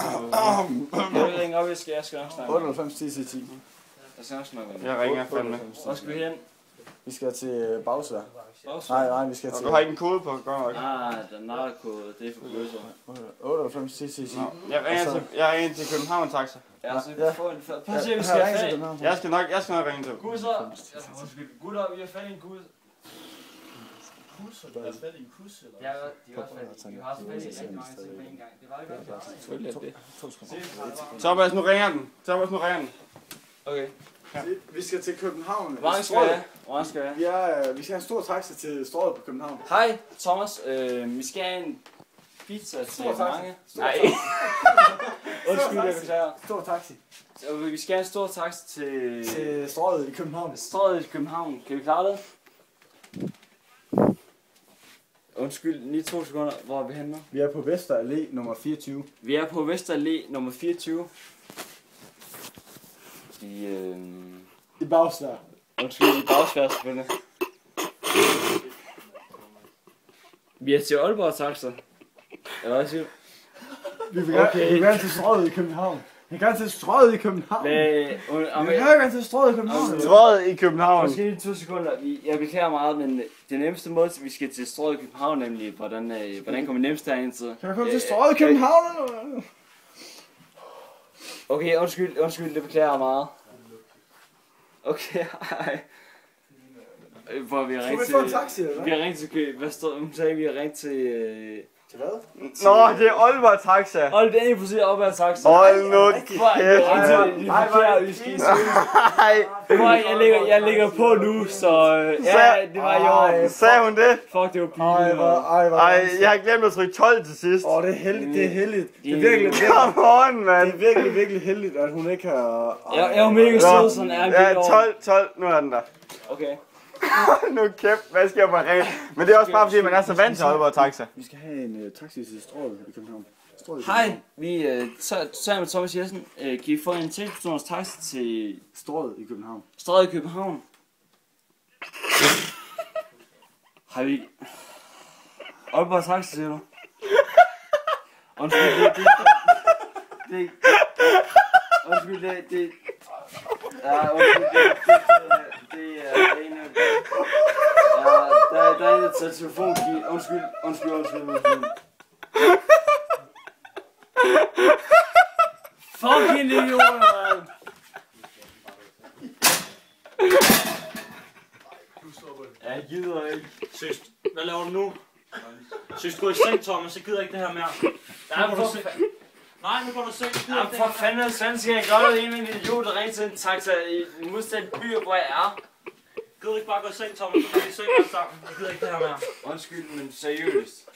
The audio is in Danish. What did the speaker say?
Jeg ringer op, jeg skal nok snakke. 98 10 10. Jeg skal nok snakke. Jeg ringer fandme. Hvor skal vi hen? Vi skal til Bagsvær. Nej, vi skal til... Du har ikke en kode på, godt nok. Den narkode, det er for bøsser. 98 10 10. Jeg ringer til København Taxa. Ja, så vi får en fed. Prøv at se, vi skal have fat. Jeg skal nok ringe til. Gusser. Gutter, vi har fat i en gus. Kusser? Du har fat i en kus, eller? Ja, de har fat i. Vi har også fat i rigtig mange ting på en gang. Det var det godt. Selvfølgelig er det. Thomas, nu ringer den. Okay. Ja. Vi skal til København. Hvor skal jeg? Vi skal have en stor taxa til Strøget på København. Hej, Thomas. Vi skal have en pizza til mange. Nej. Undskyld, jeg beklager. Stor taxi. Vi skal have en stor taxa til Strøget i København. Strøget i København. Kan vi klare det? Undskyld, lige 2 sekunder. Hvor er vi henne nu? Vi er på Vester Allé nummer 24. Vi er på Vester Allé nummer 24. I Bagsvær. Undskyld, i Bagsvær selvfølgelig. Vi er til Aalborg Taxa. Eller hvad siger du? Vi vil gerne til Strøget i København. Vi vil gerne til Strøget i København. Vi vil gerne til Strøget i København. Strøget i København. Måske lige 2 sekunder. Jeg beklager meget, men det nemmeste måde, vi skal til Strøget i København, nemlig hvordan kommer vi nemmest derind til? Kan vi komme til Strøget i København eller? Okay, undskyld, det beklager jeg meget. Okay, hej. Hvor vi har ringet til... Skal vi få en taxi, eller hvad? Vi har ringet til... Hvad stod hun sagde? Vi har ringet til... Til hvad? Nå, det er Aalborg Taxa. Hold det er på siden op ad taxa. Hold nu kæft. Jeg ligger på nu, så... Ja, det var i år. Sagde hun det? Fuck, det var pinligt. Ej, jeg har glemt at trykke 12 til sidst. Det er heldigt, det er heldigt. Det er virkelig, come on, man. Det er virkelig heldigt, at hun ikke har... Jeg var mega sød, sådan er ja, 12, nu er den der. Okay. Nu kæft, hvad skal jeg bare ringe? Men det er også bare fordi, man er så vant til Aalborg Taxa. Vi skal have en taxi til Strøget i København. Hej, vi tager med Thomas Jessen. Kan I få en 10-personers taxa til Strøget i København? Strøget i København. Har vi... Aalborg Taxa, siger du? Undskyld, det... Undskyld, det... Ja, undskyld, det er en af... Der er en, der tager telefon. Undskyld. Fucking idioter, man! Jeg gider ikke. Søst, hvad laver du nu? Søst, gå i seng, Thomas. Jeg gider ikke det her mere. Nej, nu går du i seng. Jamen for fanden, sådan skal jeg gøre det. En idiot, der ringer til en taxa i en modstand by, hvor jeg er. Gider ikke bare gå i seng, Thomas? Så går vi i seng alle sammen. Jeg gider ikke det her mere. Undskyld, men seriøst.